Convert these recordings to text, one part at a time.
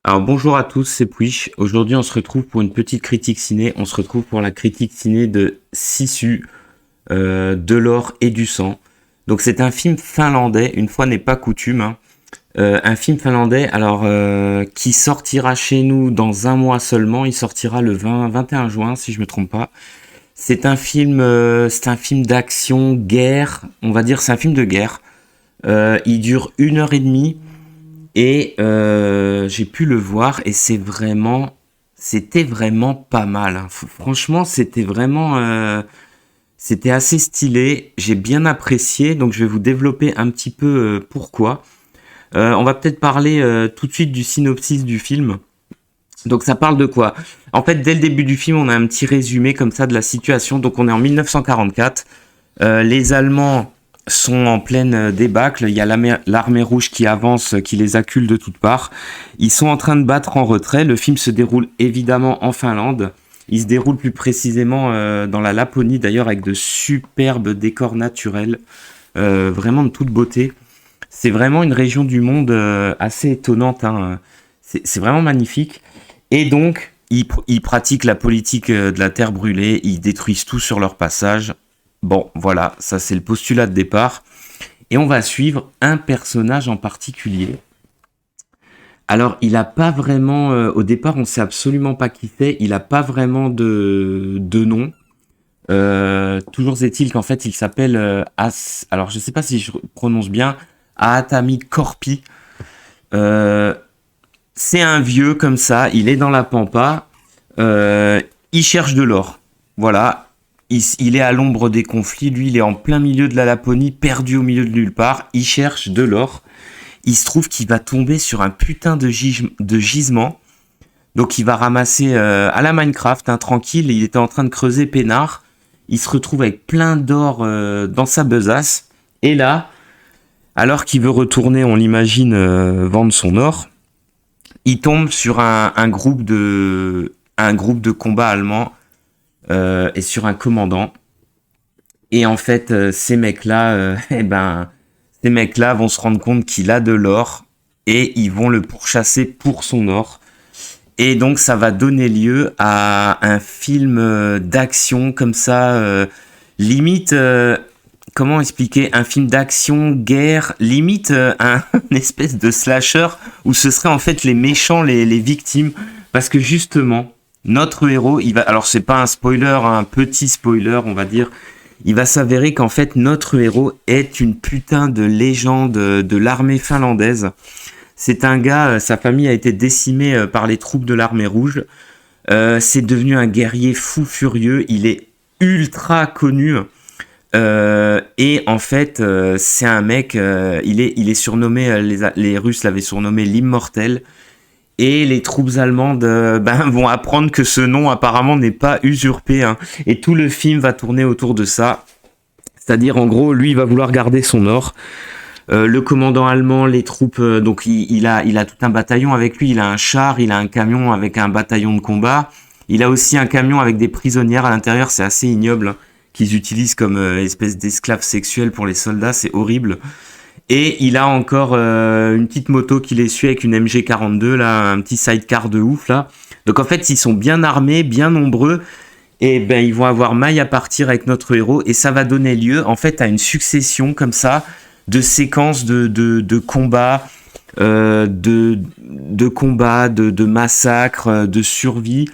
Alors bonjour à tous, c'est Puish. Aujourd'hui on se retrouve pour une petite critique ciné. On se retrouve pour la critique ciné de Sisu, de l'or et du sang. Donc c'est un film finlandais, une fois n'est pas coutume. Un film finlandais qui sortira chez nous dans un mois seulement. Il sortira le 21 juin si je me trompe pas. C'est un film d'action, guerre, on va dire c'est un film de guerre. Il dure 1 heure et demie. Et j'ai pu le voir et c'était vraiment pas mal. Franchement, c'était assez stylé. J'ai bien apprécié, donc je vais vous développer un petit peu pourquoi. On va peut-être parler tout de suite du synopsis du film. Donc ça parle de quoi? En fait, dès le début du film, on a un petit résumé comme ça de la situation. Donc on est en 1944. Les Allemands sont en pleine débâcle, il y a l'armée rouge qui avance, qui les accule de toutes parts. Ils sont en train de battre en retrait. Le film se déroule évidemment en Finlande. Il se déroule plus précisément dans la Laponie, d'ailleurs avec de superbes décors naturels, vraiment de toute beauté. C'est vraiment une région du monde assez étonnante, hein. C'est vraiment magnifique. Et donc, ils pratiquent la politique de la terre brûlée, ils détruisent tout sur leur passage. Bon, voilà, ça c'est le postulat de départ. Et on va suivre un personnage en particulier. Alors, il a pas vraiment... au départ, on sait absolument pas qui c'est. Il a pas vraiment de nom. Toujours est-il qu'en fait, il s'appelle... alors, je sais pas si je prononce bien. Aatami Korpi. C'est un vieux comme ça. Il est dans la pampa. Il cherche de l'or. Voilà. Il est à l'ombre des conflits, lui il est en plein milieu de la Laponie, perdu au milieu de nulle part, il cherche de l'or. Il se trouve qu'il va tomber sur un putain de gisement, donc il va ramasser à la Minecraft, hein, tranquille, il était en train de creuser peinard, il se retrouve avec plein d'or dans sa besace, et là, alors qu'il veut retourner, on l'imagine, vendre son or, il tombe sur un groupe de combat allemand, et sur un commandant. Et en fait, ces mecs-là vont se rendre compte qu'il a de l'or et ils vont le pourchasser pour son or. Et donc, ça va donner lieu à un film d'action comme ça, limite, comment expliquer, un film d'action, guerre, limite un espèce de slasher où ce serait en fait les méchants, les victimes. Parce que justement, notre héros, alors c'est pas un spoiler, un petit spoiler, on va dire, il va s'avérer qu'en fait notre héros est une putain de légende de l'armée finlandaise. C'est un gars, sa famille a été décimée par les troupes de l'armée rouge. C'est devenu un guerrier fou furieux, il est ultra connu. Et en fait, c'est un mec, il est surnommé, les Russes l'avaient surnommé l'immortel. Et les troupes allemandes vont apprendre que ce nom apparemment n'est pas usurpé, hein. Et tout le film va tourner autour de ça. C'est-à-dire en gros, lui il va vouloir garder son or. Le commandant allemand, les troupes, donc il a tout un bataillon avec lui. Il a un char, il a un camion avec un bataillon de combat. Il a aussi un camion avec des prisonnières à l'intérieur. C'est assez ignoble, hein, qu'ils utilisent comme espèce d'esclaves sexuels pour les soldats. C'est horrible. Et il a encore une petite moto qu'il essuie avec une MG42, là, un petit sidecar de ouf, là. Donc en fait, ils sont bien armés, bien nombreux, et ben ils vont avoir maille à partir avec notre héros, et ça va donner lieu, en fait, à une succession comme ça de séquences de combats, de massacres, de survie,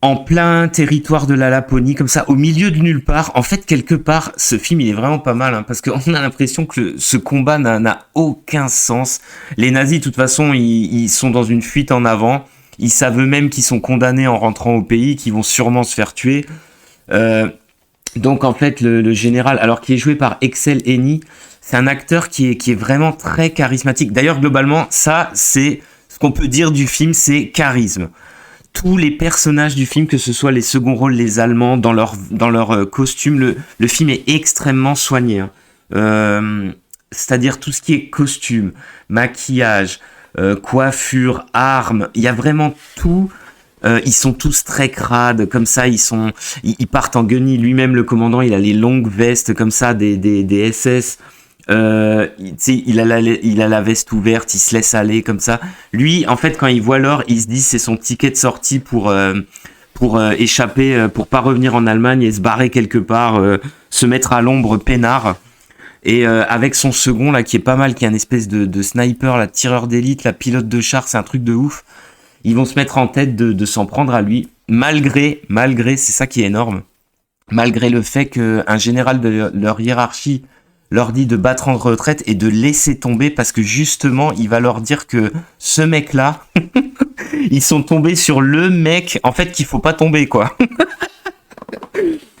en plein territoire de la Laponie, comme ça, au milieu de nulle part. En fait, quelque part, ce film, il est vraiment pas mal, hein, parce qu'on a l'impression que ce combat n'a aucun sens. Les nazis, de toute façon, ils sont dans une fuite en avant. Ils savent eux-mêmes qu'ils sont condamnés en rentrant au pays, qu'ils vont sûrement se faire tuer. Donc, en fait, le général, alors qui est joué par Excel Eni, c'est un acteur qui est vraiment très charismatique. D'ailleurs, globalement, ça, c'est ce qu'on peut dire du film, c'est charisme. Tous les personnages du film, que ce soit les seconds rôles, les Allemands, dans leur costume, le film est extrêmement soigné, hein. C'est-à-dire tout ce qui est costume, maquillage, coiffure, armes, il y a vraiment tout. Ils sont tous très crades, comme ça, ils partent en guenilles. Lui-même, le commandant, il a les longues vestes comme ça des SS. Tu sais, il a la veste ouverte, il se laisse aller comme ça. Lui, en fait, quand il voit l'or, il se dit c'est son ticket de sortie pour échapper, pour pas revenir en Allemagne et se barrer quelque part, se mettre à l'ombre peinard. Et avec son second là qui est pas mal, qui est un espèce de sniper, la tireur d'élite, la pilote de char, c'est un truc de ouf. Ils vont se mettre en tête de s'en prendre à lui, malgré, c'est ça qui est énorme, malgré le fait qu'un général de leur hiérarchie leur dit de battre en retraite et de laisser tomber parce que justement, il va leur dire que ce mec-là, ils sont tombés sur le mec, en fait, qu'il faut pas tomber, quoi.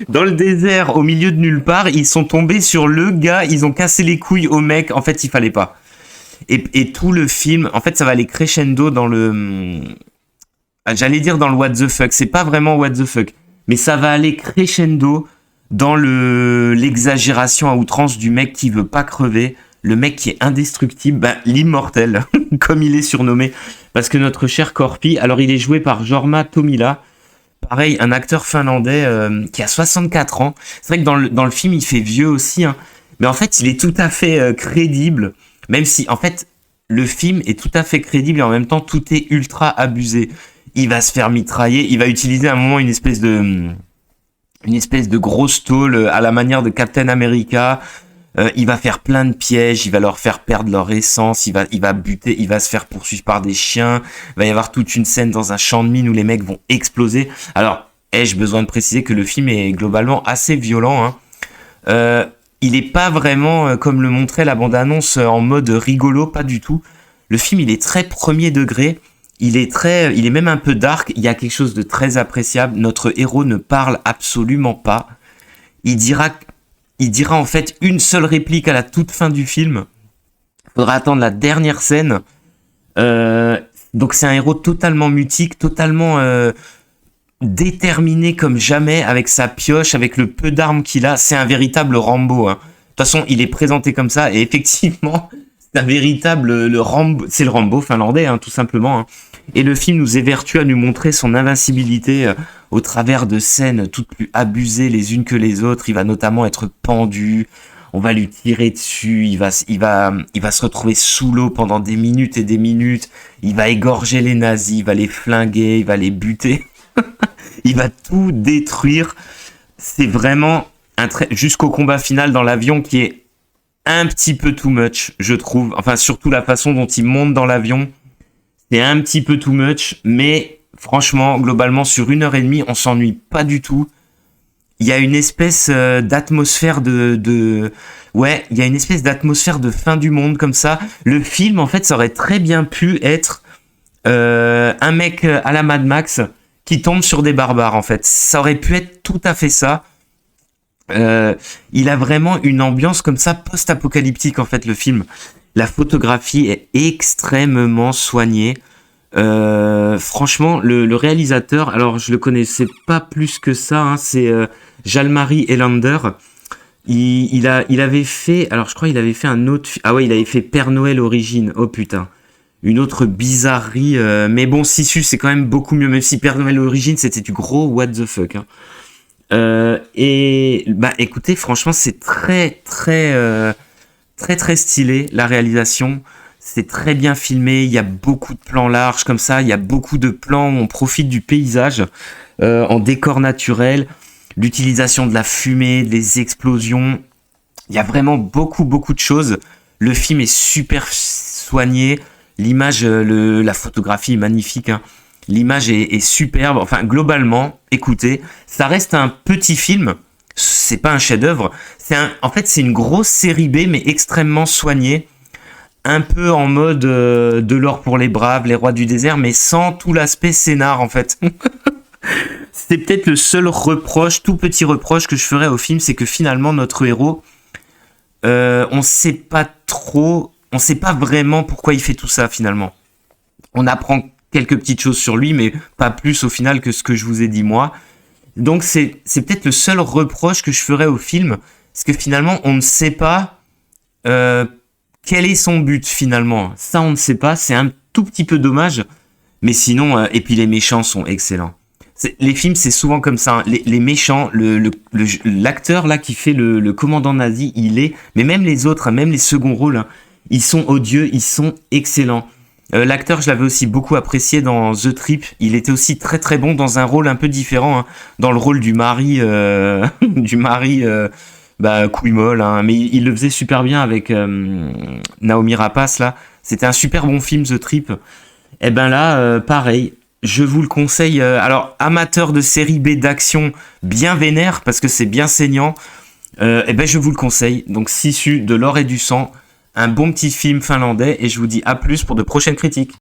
Dans le désert, au milieu de nulle part, ils sont tombés sur le gars, ils ont cassé les couilles au mec, en fait, il fallait pas. Et tout le film, en fait, ça va aller crescendo dans le... J'allais dire dans le what the fuck, c'est pas vraiment what the fuck, mais ça va aller crescendo dans l'exagération à outrance du mec qui veut pas crever, le mec qui est indestructible, ben, l'immortel, comme il est surnommé. Parce que notre cher Corpi, alors il est joué par Jorma Tomila, pareil, un acteur finlandais qui a 64 ans. C'est vrai que dans le film, il fait vieux aussi, hein, mais en fait, il est tout à fait crédible, même si, en fait, le film est tout à fait crédible et en même temps, tout est ultra abusé. Il va se faire mitrailler, il va utiliser à un moment une espèce de grosse tôle à la manière de Captain America. Il va faire plein de pièges, il va leur faire perdre leur essence, il va buter, il va se faire poursuivre par des chiens. Il va y avoir toute une scène dans un champ de mine où les mecs vont exploser. Alors, ai-je besoin de préciser que le film est globalement assez violent, hein. Il est pas vraiment, comme le montrait la bande-annonce, en mode rigolo, pas du tout. Le film, il est très premier degré. Il est même un peu dark. Il y a quelque chose de très appréciable. Notre héros ne parle absolument pas. Il dira en fait une seule réplique à la toute fin du film. Il faudra attendre la dernière scène. Donc c'est un héros totalement mutique, totalement déterminé comme jamais, avec sa pioche, avec le peu d'armes qu'il a. C'est un véritable Rambo, hein. De toute façon, il est présenté comme ça, et effectivement, c'est un véritable Rambo. C'est le Rambo finlandais, hein, tout simplement, hein. Et le film nous évertue à nous montrer son invincibilité au travers de scènes toutes plus abusées les unes que les autres. Il va notamment être pendu, on va lui tirer dessus, il va se retrouver sous l'eau pendant des minutes et des minutes. Il va égorger les nazis, il va les flinguer, il va les buter. Il va tout détruire. C'est vraiment jusqu'au combat final dans l'avion qui est un petit peu too much, je trouve. Enfin, surtout la façon dont il monte dans l'avion. C'est un petit peu too much, mais franchement, globalement, sur 1h30, on s'ennuie pas du tout. Il y a une espèce d'atmosphère ouais, il y a une espèce d'atmosphère de fin du monde comme ça. Le film, en fait, ça aurait très bien pu être un mec à la Mad Max qui tombe sur des barbares, en fait. Ça aurait pu être tout à fait ça. Il a vraiment une ambiance comme ça, post-apocalyptique, en fait, le film. La photographie est extrêmement soignée. Franchement, le réalisateur, alors je le connaissais pas plus que ça, hein, c'est Jalmari Elander. Il avait fait, alors je crois il avait fait un autre, ah ouais, il avait fait Père Noël Origine. Oh putain, une autre bizarrerie. Mais bon, Sisu c'est quand même beaucoup mieux, même si Père Noël Origine c'était du gros what the fuck, hein. Et bah écoutez, franchement c'est très très stylé, la réalisation. C'est très bien filmé, il y a beaucoup de plans larges comme ça, il y a beaucoup de plans où on profite du paysage en décor naturel, l'utilisation de la fumée, des explosions. Il y a vraiment beaucoup de choses. Le film est super soigné, l'image, la photographie est magnifique, hein. L'image est superbe. Enfin, globalement, écoutez, ça reste un petit film. C'est pas un chef-d'œuvre. En fait, c'est une grosse série B, mais extrêmement soignée. Un peu en mode de l'or pour les braves, les rois du désert, mais sans tout l'aspect scénar, en fait. C'est peut-être le seul reproche, tout petit reproche que je ferais au film, c'est que finalement, notre héros, on sait pas vraiment pourquoi il fait tout ça, finalement. On apprend quelques petites choses sur lui, mais pas plus au final que ce que je vous ai dit moi. Donc c'est peut-être le seul reproche que je ferais au film, parce que finalement on ne sait pas quel est son but finalement. Ça on ne sait pas, c'est un tout petit peu dommage, mais sinon et puis les méchants sont excellents. Les films, c'est souvent comme ça, hein. Les méchants, l'acteur là qui fait le commandant nazi, mais même les autres, hein, même les seconds rôles, hein, ils sont odieux, ils sont excellents. L'acteur, je l'avais aussi beaucoup apprécié dans The Trip. Il était aussi très très bon dans un rôle un peu différent, hein, dans le rôle du mari, du mari, couille molle, hein, mais il le faisait super bien avec Naomi Rapace là. C'était un super bon film The Trip. Et ben là, pareil. Je vous le conseille. Alors, amateur de série B d'action bien vénère, parce que c'est bien saignant, et ben je vous le conseille. Donc, Sisu, de l'or et du sang, un bon petit film finlandais, et je vous dis à plus pour de prochaines critiques.